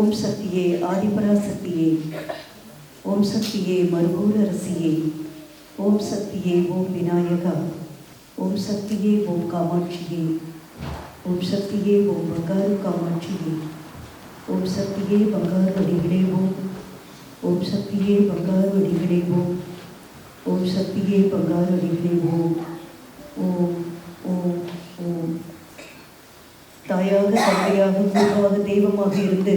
ஓம் சக்தியே ஆதிபராசக்தியே, ஓம் சக்தியே மறுபூர் அரசியே, ஓம் சக்தியே ஓம் விநாயகா, ஓம் சக்தியே ஓம் காமாட்சியே, ஓம் சக்தியே ஓம் பங்காரு காமாட்சியே, ஓம் சக்தியே பங்காரு வடிகளே ஓம், ஓம் சக்தியே பங்காரு வடிகளே ஓம், ஓம் சக்தியே பங்காரு வடிகளே ஓம். ஓம் ஓம் ஓம். தாயாக தந்தையாக குருவாக தெய்வமாக இருந்து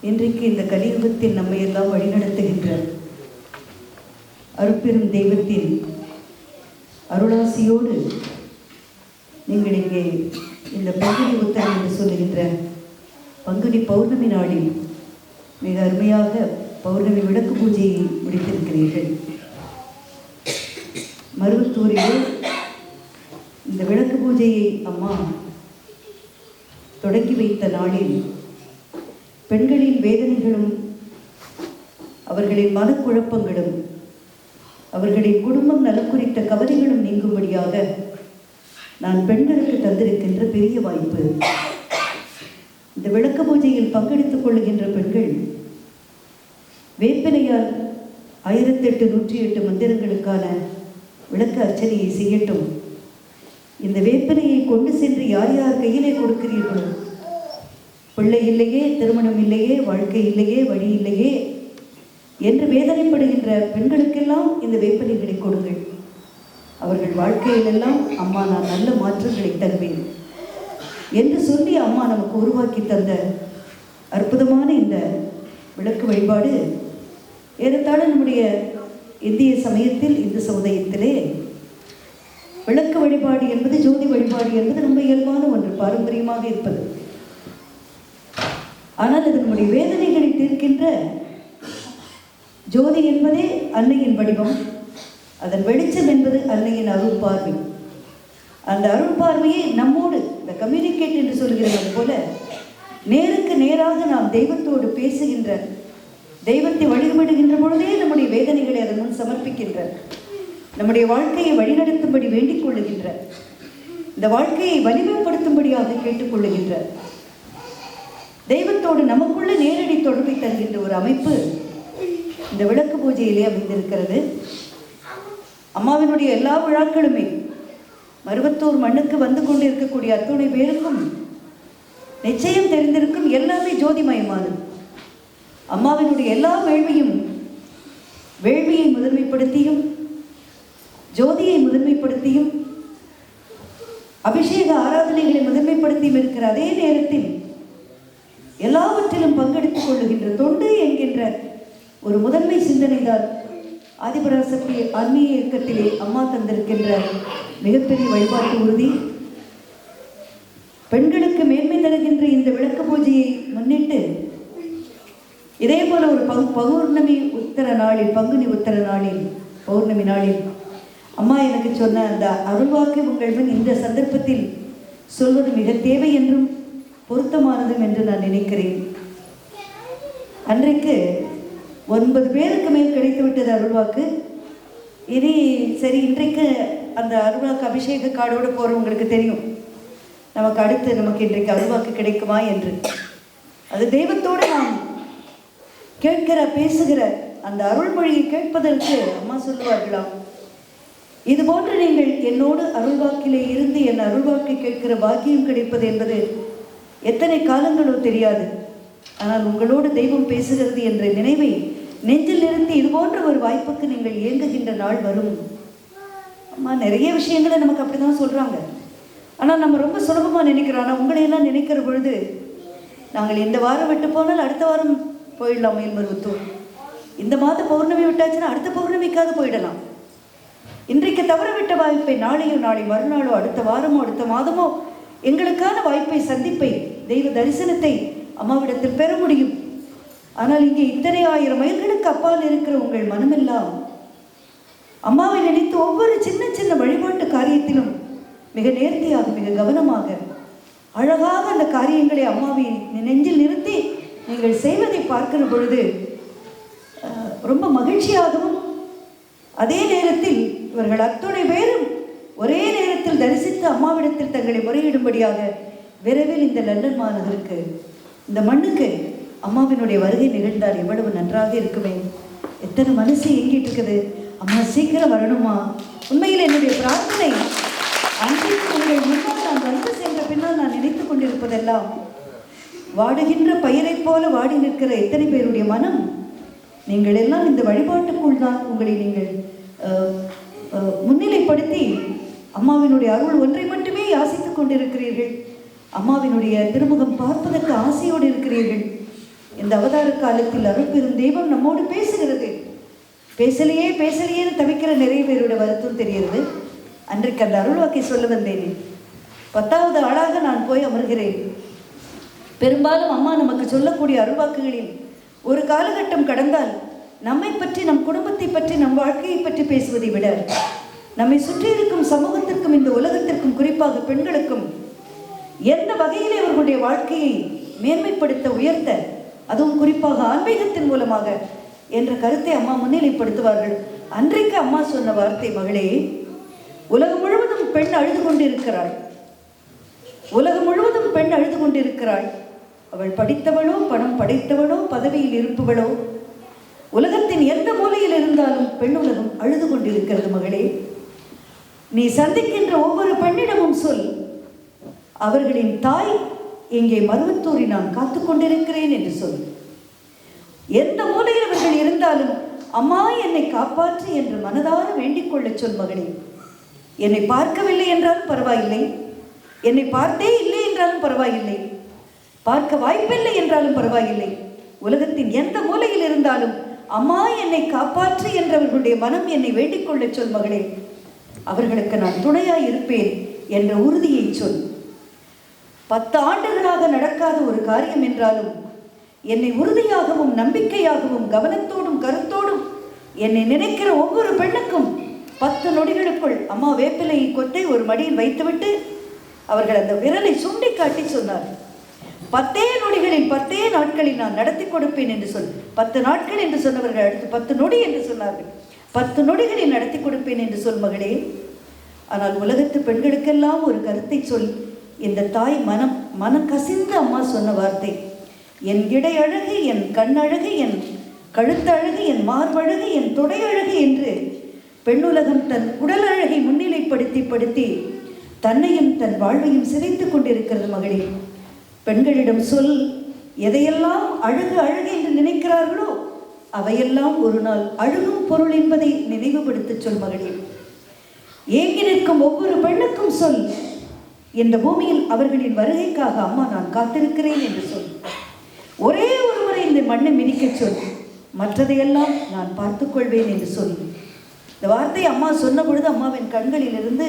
இன்றைக்கு இந்த கலியுகத்தில் நம்மை எல்லாம் வழிநடத்துகின்ற அருட்பெரும் தெய்வத்தின் அருளாசியோடு நீங்கள் இங்கே இந்த பங்குனி உத்தரம் என்று சொல்லுகின்ற பங்குனி பௌர்ணமி நாளில் மிக அருமையாக பௌர்ணமி விளக்கு பூஜையை முடித்திருக்கிறீர்கள். மருவத்தூரில் இந்த விளக்கு பூஜையை அம்மா தொடங்கி வைத்த நாளில் பெண்களின் வேதனைகளும் அவர்களின் மனக்குழப்பங்களும் அவர்களின் குடும்பம் நலம் குறித்த கவலைகளும் நீங்கும்படியாக நான் பெண்களுக்கு தந்திருக்கின்ற பெரிய வாய்ப்பு. இந்த விளக்கு பூஜையில் பங்கெடுத்துக் கொள்ளுகின்ற பெண்கள் வேப்பிலையால் 1808 மந்திரங்களுக்கான விளக்கு அர்ச்சனையை செய்யட்டும். இந்த வேப்பிலையை கொண்டு சென்று யார் யார் கையிலே கொடுக்கிறீர்களோ, பிள்ளை இல்லையே, திருமணம் இல்லையே, வாழ்க்கை இல்லையே, வழி இல்லையே என்று வேதனைப்படுகின்ற பெண்களுக்கெல்லாம் இந்த வேப்பிலைகளை கொடுங்கள். அவர்கள் வாழ்க்கையிலெல்லாம் அம்மா நான் நல்ல மாற்றங்களை தருவேன் என்று சொல்லி அம்மா நமக்கு உருவாக்கி தந்த அற்புதமான இந்த விளக்கு வழிபாடு ஏறத்தாழ நம்முடைய இந்திய சமயத்தில், இந்து சமுதாயத்திலே விளக்கு வழிபாடு என்பது, ஜோதி வழிபாடு என்பது ரொம்ப இயல்பான ஒன்று, பாரம்பரியமாக இருப்பது. ஆனால் அது நம்முடைய வேதனைகளை தீர்க்கின்ற ஜோதி என்பதே அன்னையின் வடிவம், அதன் வெளிச்சம் என்பது அன்னையின் அருள் பார்வை. அந்த அருள் பார்வையை நம்மோடு இந்த கம்யூனிகேட் என்று சொல்கிறது போல நேருக்கு நேராக நாம் தெய்வத்தோடு பேசுகின்ற, தெய்வத்தை வழிபடுகின்ற பொழுதே நம்முடைய வேதனைகளை அதன் முன் சமர்ப்பிக்கின்ற, நம்முடைய வாழ்க்கையை வழிநடத்தும்படி வேண்டிக் கொள்ளுகின்ற, இந்த வாழ்க்கையை வலிமைப்படுத்தும்படியாக கேட்டுக்கொள்ளுகின்ற, தெய்வத்தோடு நமக்குள்ள நேரடி தொடர்பை தருகின்ற ஒரு அமைப்பு இந்த விளக்கு பூஜையிலே அமைந்திருக்கிறது. அம்மாவினுடைய எல்லா விழாக்களுமே மருவத்தூர் மண்ணுக்கு வந்து கொண்டு இருக்கக்கூடிய அத்துணை பேருக்கும் நிச்சயம் தெரிந்திருக்கும், எல்லாமே ஜோதிமயமானது. அம்மாவினுடைய எல்லா வேள்வியை முதன்மைப்படுத்தியும் ஜோதியை முதன்மைப்படுத்தியும் அபிஷேக ஆராதனைகளை முதன்மைப்படுத்தியும் இருக்கிற அதே நேரத்தில் எல்லாவற்றிலும் பங்கெடுத்துக் கொள்ளுகின்ற தொண்டு என்கின்ற ஒரு முதன்மை சிந்தனை தான் ஆதிபராசக்தி ஆன்மீக இயக்கத்திலே அம்மா தந்திருக்கின்ற மிகப்பெரிய வழிபாட்டு உறுதி. பெண்களுக்கு மேன்மை தருகின்ற இந்த விளக்கு பூஜையை முன்னிட்டு இதே போல ஒரு பௌர்ணமி உத்தர நாளில், பங்குனி உத்தர நாளில், பௌர்ணமி நாளில் அம்மா எனக்கு சொன்ன அந்த அருள்வாக்கு உங்கள் முன் இந்த சந்தர்ப்பத்தில் சொல்வது மிக தேவை என்றும் பொருத்தமானதும் என்று நான் நினைக்கிறேன். அன்றைக்கு 9 பேருக்கு மேல் கிடைத்துவிட்டது அருள்வாக்கு. இனி சரி, இன்றைக்கு அந்த அருள்வாக்கு அபிஷேக கார்டோடு போகிறவங்களுக்கு தெரியும் நமக்கு இன்றைக்கு அருள்வாக்கு கிடைக்குமா என்று. அது தெய்வத்தோடு நாம் கேட்கிற, பேசுகிற அந்த அருள்மொழியை கேட்பதற்கு அம்மா சொல்லுவார்களாம், இது போன்று நீங்கள் என்னோடு அருள்வாக்கிலே இருந்து என் அருள்வாக்கை கேட்கிற பாக்கியம் கிடைப்பது என்பது எத்தனை காலங்களோ தெரியாது. ஆனால் உங்களோடு தெய்வம் பேசுகிறது என்ற நினைவை நெஞ்சில் இருந்து இது போன்ற ஒரு வாய்ப்புக்கு நீங்கள் இயங்குகின்ற நாள் வரும். அம்மா நிறைய விஷயங்களை நமக்கு அப்படிதான் சொல்றாங்க. ஆனால் நம்ம ரொம்ப சுலபமாக நினைக்கிறோம். ஆனால் உங்களையெல்லாம் நினைக்கிற பொழுது நாங்கள் இந்த வாரம் விட்டு போனால் அடுத்த வாரம் போயிடலாம் மேல்மருவத்தூர். இந்த மாத பௌர்ணமி விட்டாச்சுன்னா அடுத்த பௌர்ணமிக்காவது போயிடலாம். இன்றைக்கு தவற விட்ட வாய்ப்பை நாளையோ, நாளை மறுநாளோ, அடுத்த வாரமோ, அடுத்த மாதமோ எங்களுக்கான வாய்ப்பை, சந்திப்பை, தெய்வ தரிசனத்தை அம்மாவிடத்தில் பெற முடியும். ஆனால் இங்கே இத்தனை 1000 மைல்களுக்கு அப்பால் இருக்கிற உங்கள் மனமெல்லாம் அம்மாவை நினைத்து ஒவ்வொரு சின்ன சின்ன வழிபாட்டு காரியத்திலும் மிக நேர்த்தியாக, மிக கவனமாக, அழகாக அந்த காரியங்களை அம்மாவை நெஞ்சில் நிறுத்தி நீங்கள் செய்வதை பார்க்கிற பொழுது ரொம்ப மகிழ்ச்சியாகவும், அதே நேரத்தில் இவர்கள் அத்துணை பேரும் ஒரே நேரத்தில் தரிசித்து அம்மாவிடத்தில் தங்களை முறையிடும்படியாக விரைவில் இந்த லண்டன் மாநகருக்கு இந்த மண்ணுக்கு அம்மாவினுடைய வருகை நிகழ்ந்தால் எவ்வளவு நன்றாக இருக்குமே. எத்தனை மனசு ஏங்கிட்டு இருக்குது, அம்மா சீக்கிரம் வரணுமா. உண்மையில் என்னுடைய பிரார்த்தனை, அன்றைக்கு உங்கள் முன்னால் நான் வந்து சென்ற பின்னால் நான் நினைத்து கொண்டிருப்பதெல்லாம், வாடுகின்ற பயிரைப் போல வாடி நிற்கிற எத்தனை பேருடைய மனம், நீங்கள் எல்லாம் இந்த வழிபாட்டுக்குள் தான் உங்களை நீங்கள் முன்னிலைப்படுத்தி அம்மாவினுடைய அருள் ஒன்றை மட்டுமே யாசித்துக் கொண்டிருக்கிறீர்கள். அம்மாவினுடைய திருமுகம் பார்ப்பதற்கு ஆசையோடு இருக்கிறீர்கள். இந்த அவதார காலத்தில் அருள் பெரும் தெய்வம் நம்மோடு பேசுகிறது. பேசலையேன்னு தவிக்கிற நிறைய பேருடைய வருத்தம் தெரிகிறது. அன்றைக்கு அந்த அருள்வாக்கை சொல்ல வந்தேனே, 10வது ஆளாக நான் போய் அமர்கிறேன். பெரும்பாலும் அம்மா நமக்கு சொல்லக்கூடிய அருள்வாக்குகளில் ஒரு காலகட்டம் கடந்தால் நம்மை பற்றி, நம் குடும்பத்தை பற்றி, நம் வாழ்க்கையை பற்றி பேசுவதை விட நம்மை சுற்றி இருக்கும் சமூகத்திற்கும் இந்த உலகத்திற்கும் குறிப்பாக பெண்களுக்கும் எந்த வகையிலே அவர்களுடைய வாழ்க்கையை மேன்மைப்படுத்த, உயர்த்த, அதுவும் குறிப்பாக ஆன்மீகத்தின் மூலமாக என்ற கருத்தை அம்மா முன்னிலைப்படுத்துவார்கள். அன்றைக்கு அம்மா சொன்ன வார்த்தை, மகளே, உலகம் முழுவதும் பெண் அழுது கொண்டிருக்கிறாள். உலகம் முழுவதும் பெண் அழுது கொண்டிருக்கிறாள். அவள் படித்தவளோ, பணம் படைத்தவளோ, பதவியில் இருப்பவளோ, உலகத்தின் எந்த மூலையில் இருந்தாலும் பெண் உலகம் அழுது கொண்டிருக்கிறது. மகளே, நீ சந்திக்கின்ற ஒவ்வொரு பெண்ணிடமும் சொல், அவர்களின் தாய் இங்கே மருவத்தூரில் நான் காத்து கொண்டிருக்கிறேன் என்று சொல். எந்த மூலையில் அவர்கள் இருந்தாலும் அம்மா என்னை காப்பாற்று என்று மனதார வேண்டிக் கொள்ள சொல். மகளே, என்னை பார்க்கவில்லை என்றாலும் பரவாயில்லை, என்னை பார்த்தே இல்லை என்றாலும் பரவாயில்லை, பார்க்க வாய்ப்பில்லை என்றாலும் பரவாயில்லை, உலகத்தின் எந்த மூலையில் இருந்தாலும் அம்மா என்னை காப்பாற்று என்றவர்களுடைய மனம் என்னை வேண்டிக் கொள்ள சொல். மகளே, அவர்களுக்கு நான் துணையாய் இருப்பேன் என்ற உறுதியை சொல். 10 ஆண்டுகளாக நடக்காத ஒரு காரியம் என்றாலும் என்னை உறுதியாகவும் நம்பிக்கையாகவும் கவனத்தோடும் கருத்தோடும் என்னை நினைக்கிற ஒவ்வொரு பெண்ணுக்கும் 10 நொடிகளுக்குள் அம்மா வேப்பிலையை கொத்தை ஒரு மடியில் வைத்துவிட்டு அவர்கள் அந்த விரலை சுண்டி காட்டி சொன்னார், 10 நொடிகளில் 10 நாட்களில் நான் நடத்தி கொடுப்பேன் என்று சொல். 10 நாட்கள் என்று சொன்னவர்கள் அடுத்து 10 நொடி என்று சொன்னார்கள். 10 நொடிகளில் நடத்தி கொடுப்பேன் என்று சொல். மகளே, ஆனால் உலகத்து பெண்களுக்கெல்லாம் ஒரு கருத்தை சொல். இந்த தாய் மனம் கசிந்து அம்மா சொன்ன வார்த்தை, என் இடை அழகு, என் கண்ணழகு, என் கழுத்தழகு, என் மார்பழகு, என் தொடையழகு என்று பெண்ணுலகம் தன் உடல் அழகை முன்னிலைப்படுத்தி தன்னையும் தன் வாழ்வையும் சிதைத்து கொண்டிருக்கிறது. மகளே, பெண்களிடம் சொல், எதையெல்லாம் அழகு அழகு என்று நினைக்கிறார்களோ அவையெல்லாம் ஒரு நாள் அழுகும் பொருள் என்பதை நினைவுபடுத்த சொல். மகளே, ஏங்கி நிற்கும் ஒவ்வொரு பெண்ணுக்கும் சொல், இந்த பூமியில் அவர்களின் வருகைக்காக அம்மா நான் காத்திருக்கிறேன் என்று சொல். ஒரே ஒருவரை இந்த மண்ணை மிதிக்க சொல், மற்றதையெல்லாம் நான் பார்த்துக்கொள்வேன் என்று சொல். இந்த வார்த்தை அம்மா சொன்ன பொழுது அம்மாவின் கண்களில் இருந்து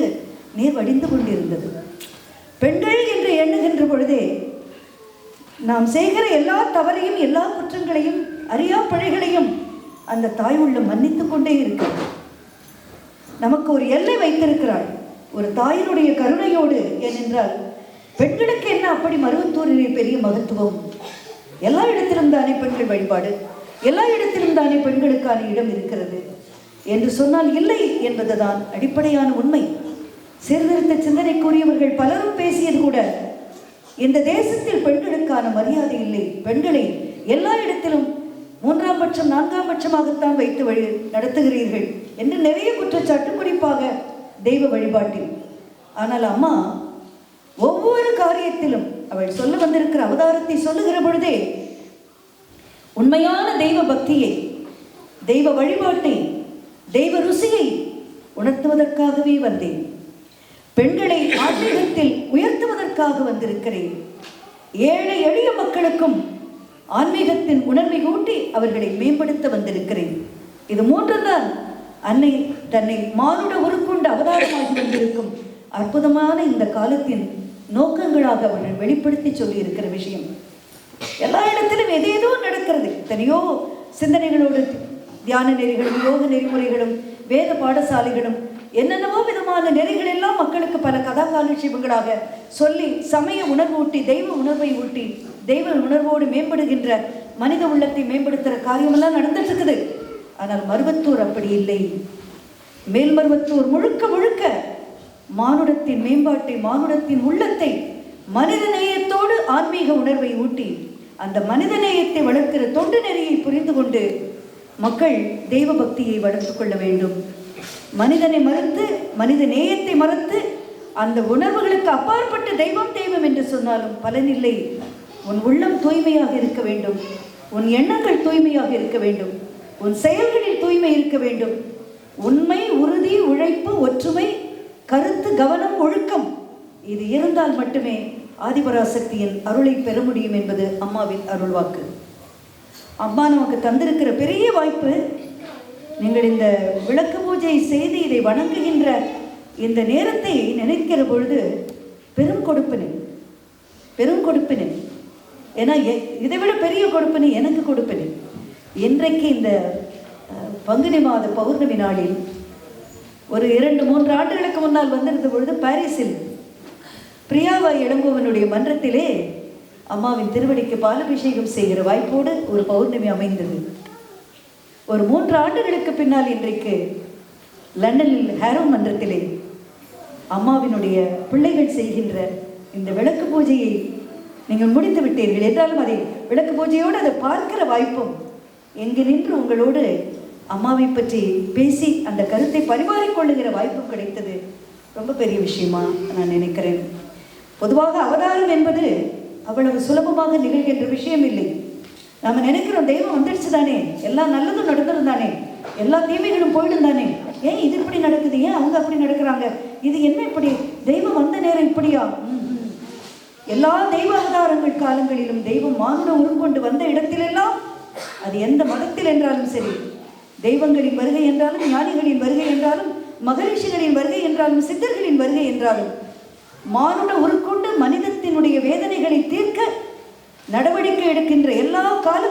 நீர் வடிந்து கொண்டிருந்தது. பெண்கள் என்று எண்ணுகின்ற பொழுதே நாம் செய்கிற எல்லா தவறையும், எல்லா குற்றங்களையும், அறியா பிழைகளையும் அந்த தாய் உள்ள மன்னித்து கொண்டே இருக்கிறார். நமக்கு ஒரு எல்லை வைத்திருக்கிறாள் ஒரு தாயினுடைய கருணையோடு. ஏனென்றால் பெண்களுக்கு என்ன அப்படி மருவத்தூரிலே பெரிய மகத்துவம்? எல்லா இடத்திலும் தானே பெண்கள் வழிபாடு, எல்லா இடத்திலும் தானே பெண்களுக்கான இடம் இருக்கிறது என்று சொன்னால் இல்லை என்பதுதான் அடிப்படையான உண்மை. சீர்திருத்த சிந்தனைக்குரியவர்கள் பலரும் பேசியது கூட, இந்த தேசத்தில் பெண்களுக்கான மரியாதை இல்லை, பெண்களை எல்லா இடத்திலும் 3ஆம் பட்சம் 4ஆம் பட்சமாகத்தான் வைத்து நடத்துகிறீர்கள் என்று நிறைய குற்றச்சாட்டு, குறிப்பாக தெய்வ வழிபாட்டில். ஆனால் அம்மா ஒவ்வொரு காரியத்திலும் அவள் சொல்ல வந்திருக்கிற அவதாரத்தை சொல்லுகிற பொழுதே உண்மையான தெய்வ பக்தியை, தெய்வ வழிபாட்டை, தெய்வ ருசியை உணர்த்துவதற்காகவே வந்தேன். பெண்களை ஆன்மீகத்தில் உயர்த்துவதற்காக வந்திருக்கிறேன். ஏழை எளிய மக்களுக்கும் ஆன்மீகத்தின் உணர்வை ஊட்டி அவர்களை மேம்படுத்த வந்திருக்கிறேன். இது 3 தான் அன்னை தன்னை மானுட உருக்கொண்டு அவதாரமாகி வந்திருக்கும் அற்புதமான இந்த காலத்தின் நோக்கங்களாக அவர்கள் வெளிப்படுத்தி சொல்லி இருக்கிற விஷயம். எல்லா இடத்திலும் எதேதோ நடக்கிறது. எத்தனையோ சிந்தனைகளோடு தியான நெறிகளும், யோக நெறிமுறைகளும், வேத பாடசாலைகளும், என்னென்னவோ விதமான நெறிகள் எல்லாம் மக்களுக்கு பல கதா காலட்சேபங்களாக சொல்லி சமய உணர்வு ஊட்டி, தெய்வ உணர்வை ஊட்டி, தெய்வ உணர்வோடு மேம்படுகின்ற மனித உள்ளத்தை மேம்படுத்துகிற காரியமெல்லாம் நடந்துட்டு இருக்குது. ஆனால் மருவத்தூர் அப்படி இல்லை. மேல்மருவத்தூர் முழுக்க முழுக்க மானுடத்தின் மேம்பாட்டை, மானுடத்தின் உள்ளத்தை, மனித நேயத்தோடு ஆன்மீக உணர்வை ஊட்டி அந்த மனிதநேயத்தை வளர்க்கிற தொண்டு நெறியை புரிந்து கொண்டு மக்கள் தெய்வ பக்தியை வளர்த்து கொள்ள வேண்டும். மனிதனை மறுத்து, மனித நேயத்தை மறுத்து, அந்த உணர்வுகளுக்கு அப்பாற்பட்டு தெய்வம் தெய்வம் என்று சொன்னாலும் பலனில்லை. உன் உள்ளம் தூய்மையாக இருக்க வேண்டும், உன் எண்ணங்கள் தூய்மையாக இருக்க வேண்டும், உன் செயல்களில் தூய்மை இருக்க வேண்டும். உண்மை, உறுதி, உழைப்பு, ஒற்றுமை, கருத்து, கவனம், ஒழுக்கம், இது இருந்தால் மட்டுமே ஆதிபராசக்தியின் அருளை பெற முடியும் என்பது அம்மாவின் அருள்வாக்கு. அம்மா நமக்கு தந்திருக்கிற பெரிய வாய்ப்பு. நீங்கள் இந்த விளக்கு பூஜை செய்து இதை வணங்குகின்ற இந்த நேரத்தை நினைக்கிற பொழுது பெரும் கொடுப்பினை, பெரும் கொடுப்பினை. ஏன்னா இதை விட பெரிய கொடுப்பினை எனக்கு கொடுப்பினை. இன்றைக்கு இந்த பங்குனி மாத பௌர்ணமி நாளில் ஒரு 2-3 ஆண்டுகளுக்கு முன்னால் வந்திருந்த பொழுது பாரிஸில் பிரியாவாய் இளங்கோவனுடைய மன்றத்திலே அம்மாவின் திருவடிக்கு பாலபிஷேகம் செய்கிற வாய்ப்போடு ஒரு பௌர்ணமி அமைந்தது. ஒரு 3 ஆண்டுகளுக்கு பின்னால் இன்றைக்கு லண்டனில் ஹேரோ மன்றத்திலே அம்மாவினுடைய பிள்ளைகள் செய்கின்ற இந்த விளக்கு பூஜையை நீங்கள் முடித்து விட்டீர்கள் என்றாலும் அதை விளக்கு பூஜையோடு அதை பார்க்கிற வாய்ப்பும், எங்கு நின்று உங்களோடு அம்மாவை பற்றி பேசி அந்த கருத்தை பரிமாறிக்கொள்ளுகிற வாய்ப்பும் கிடைத்தது. ரொம்ப பெரிய விஷயமா நான் நினைக்கிறேன். பொதுவாக அவதாரம் என்பது அவ்வளவு சுலபமாக நிகழ்கின்ற விஷயம் இல்லை. நம்ம நினைக்கிறோம் தெய்வம் வந்துடுச்சு தானே, எல்லாம் நல்லதும் நடந்துடும் தானே, எல்லா தீமைகளும் போயிடும் தானே, ஏன் இது இப்படி நடக்குது, ஏன் அவங்க அப்படி நடக்கிறாங்க, இது என்ன இப்படி, தெய்வம் வந்த நேரம் இப்படியா? எல்லா தெய்வ அவதாரங்கள் காலங்களிலும் தெய்வம் மானுட உருக்கொண்டு வந்த இடத்திலெல்லாம், அது எந்த மதத்தில் என்றாலும் சரி, தெய்வங்களின் வருகை என்றாலும், ஞானிகளின் வருகை என்றாலும், மகரிஷிகளின் வருகை என்றாலும், சித்தர்களின் வருகை என்றாலும், மானுட உருக்கொண்டு மனிதத்தினுடைய வேதனைகளை தீர்க்க நடவடிக்கை எடுக்கின்ற எல்லா கால